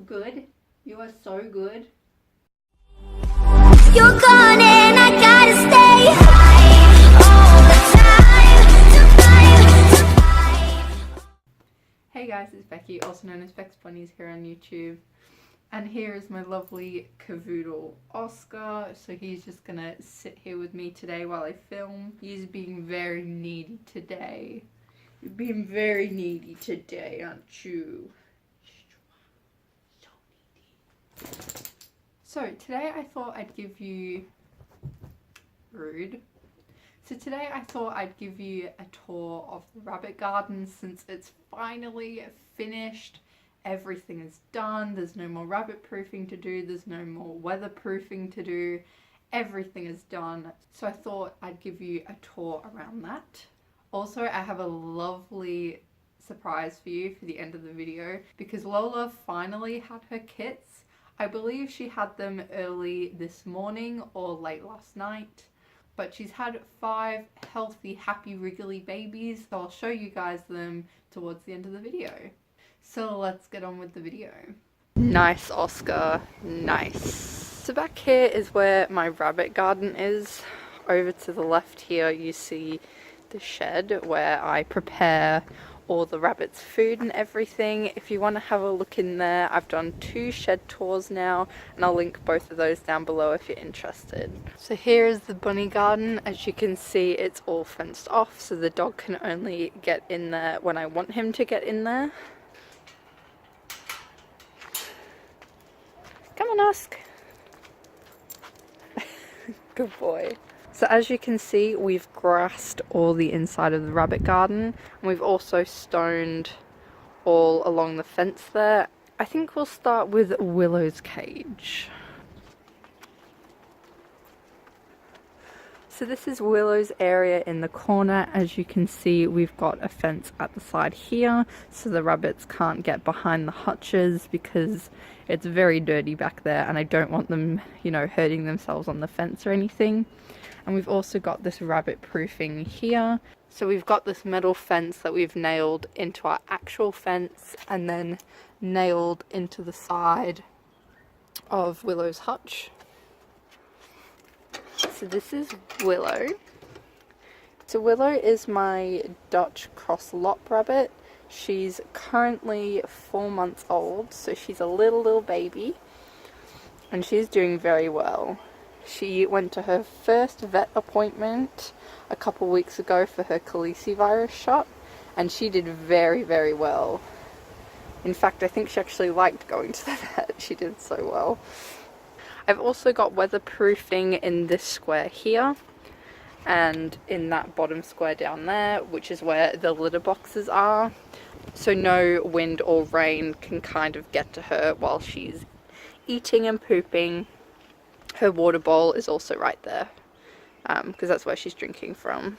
good. You are so good. You're gone and I gotta stay high all the time. Hey guys, it's Becky, also known as Beck's Bunnies here on YouTube. And here is my lovely cavoodle Oscar. So he's just gonna sit here with me today while I film. He's being very needy today. You're being very needy today, aren't you? So needy. So today I thought I'd give you... Rude. So today I thought I'd give you a tour of the rabbit garden since it's finally finished. Everything is done. There's no more rabbit proofing to do. There's no more weatherproofing to do. Everything is done. So I thought I'd give you a tour around that. Also, I have a lovely surprise for you for the end of the video because Lola finally had her kits. I believe she had them early this morning or late last night. But she's had 5 healthy, happy, wriggly babies. So I'll show you guys them towards the end of the video. So let's get on with the video. Nice, Oscar. Nice. So back here is where my rabbit garden is. Over to the left here you see the shed where I prepare all the rabbits' food and everything. If you want to have a look in there, I've done 2 shed tours now and I'll link both of those down below if you're interested. So here is the bunny garden. As you can see, it's all fenced off so the dog can only get in there when I want him to get in there. Come on, Oscar. Good boy. So as you can see, we've grassed all the inside of the rabbit garden and we've also stoned all along the fence there. I think we'll start with Willows Cage. So this is Willow's area in the corner. As you can see, we've got a fence at the side here so the rabbits can't get behind the hutches because it's very dirty back there and I don't want them, you know, hurting themselves on the fence or anything. And we've also got this rabbit proofing here. So we've got this metal fence that we've nailed into our actual fence and then nailed into the side of Willow's hutch. So this is Willow. So Willow is my Dutch cross lop rabbit. She's currently 4 months old, so she's a little baby and she's doing very well. She went to her first vet appointment a couple weeks ago for her calicivirus shot and she did very well. In fact, I think she actually liked going to the vet. She did so well. I've also got weatherproofing in this square here and in that bottom square down there, which is where the litter boxes are. So no wind or rain can kind of get to her while she's eating and pooping. Her water bowl is also right there because that's where she's drinking from.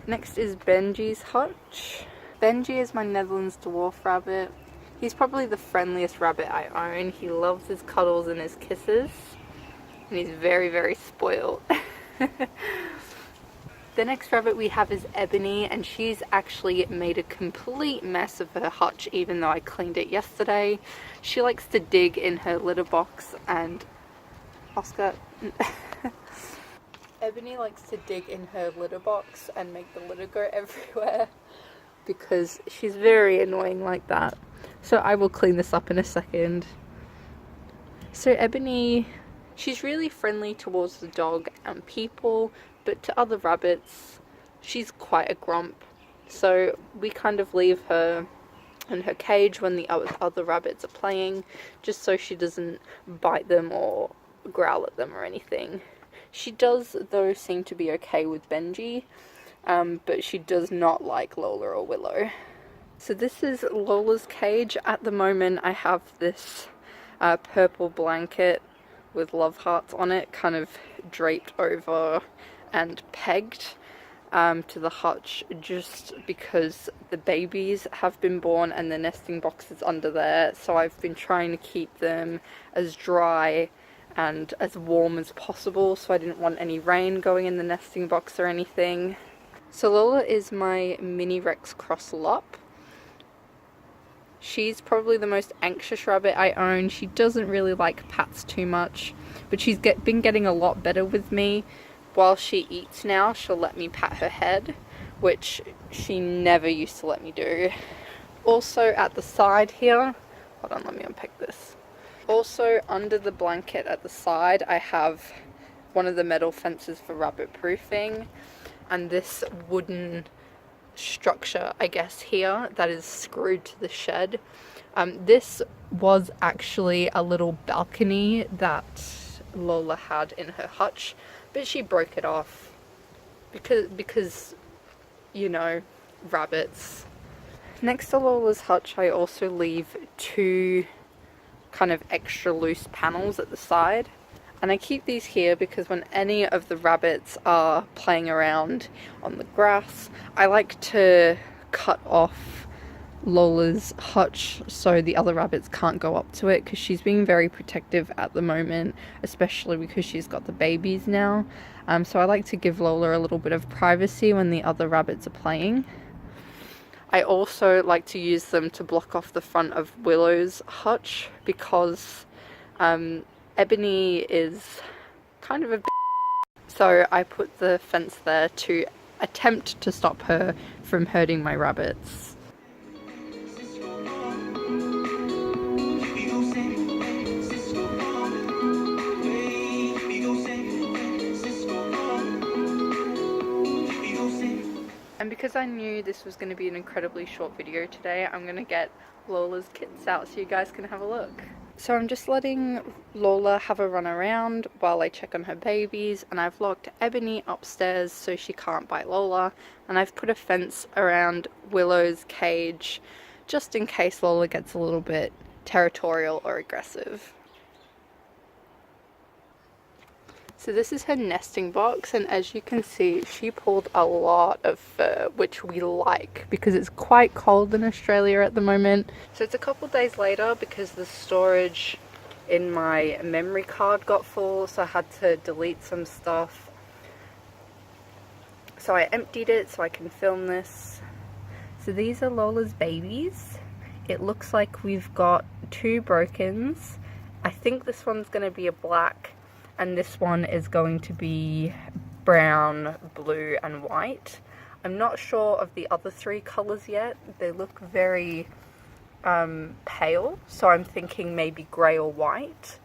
Next is Benji's hutch. Benji is my Netherlands dwarf rabbit. He's probably the friendliest rabbit I own. He loves his cuddles and his kisses and he's very spoiled. The next rabbit we have is Ebony and she's actually made a complete mess of her hutch even though I cleaned it yesterday. She likes to dig in her litter box and... Oscar... Ebony likes to dig in her litter box and make the litter go everywhere because she's very annoying like that. So I will clean this up in a second. So Ebony, she's really friendly towards the dog and people, but to other rabbits, she's quite a grump. So we kind of leave her in her cage when the other rabbits are playing, just so she doesn't bite them or growl at them or anything. She does, though, seem to be okay with Benji, but she does not like Lola or Willow. So this is Lola's cage. At the moment I have this purple blanket with love hearts on it, kind of draped over and pegged to the hutch just because the babies have been born and the nesting box is under there. So I've been trying to keep them as dry and as warm as possible, so I didn't want any rain going in the nesting box or anything. So Lola is my Mini Rex Cross Lop. She's probably the most anxious rabbit I own. She doesn't really like pats too much, but she's been getting a lot better with me. While she eats now, she'll let me pat her head, which she never used to let me do. Also at the side here, hold on, let me unpack this. Also under the blanket at the side, I have one of the metal fences for rabbit proofing, and this wooden structure, I guess, here that is screwed to the shed. This was actually a little balcony that Lola had in her hutch, but she broke it off because you know, rabbits. Next to Lola's hutch, I also leave 2 kind of extra loose panels at the side, and I keep these here because when any of the rabbits are playing around on the grass, I like to cut off Lola's hutch so the other rabbits can't go up to it, because she's being very protective at the moment, especially because she's got the babies now. So I like to give Lola a little bit of privacy when the other rabbits are playing. I also like to use them to block off the front of Willow's hutch because Ebony is kind of a so I put the fence there to attempt to stop her from hurting my rabbits. And because I knew this was going to be an incredibly short video today, I'm going to get Lola's kits out so you guys can have a look. So I'm just letting Lola have a run around while I check on her babies, and I've locked Ebony upstairs so she can't bite Lola, and I've put a fence around Willow's cage just in case Lola gets a little bit territorial or aggressive. So this is her nesting box, and as you can see, she pulled a lot of fur, which we like because it's quite cold in Australia at the moment. So it's a couple days later because the storage in my memory card got full, so I had to delete some stuff. So I emptied it so I can film this. So these are Lola's babies. It looks like we've got 2 brokens. I think this one's going to be a black, and this one is going to be brown, blue and white. I'm not sure of the other 3 colours yet. They look very pale, so I'm thinking maybe grey or white.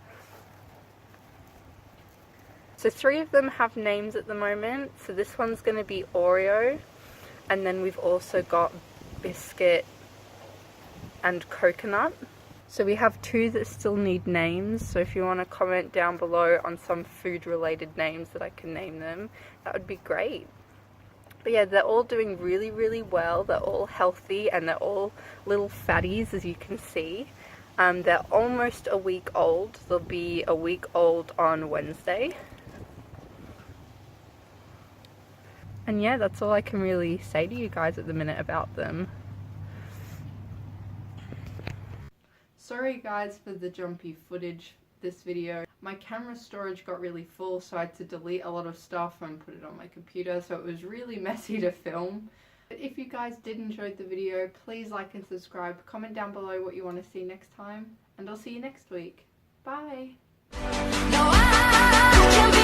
So 3 of them have names at the moment. So this one's going to be Oreo, and then we've also got Biscuit and Coconut. So we have 2 that still need names, so if you want to comment down below on some food related names that I can name them, that would be great. But yeah, they're all doing really, really well. They're all healthy and they're all little fatties, as you can see. They're almost a week old. They'll be a week old on Wednesday. And yeah, that's all I can really say to you guys at the minute about them. Sorry guys for the jumpy footage this video. My camera storage got really full, so I had to delete a lot of stuff and put it on my computer, so it was really messy to film. But if you guys did enjoy the video, please like and subscribe. Comment down below what you want to see next time, and I'll see you next week. Bye! No, I can't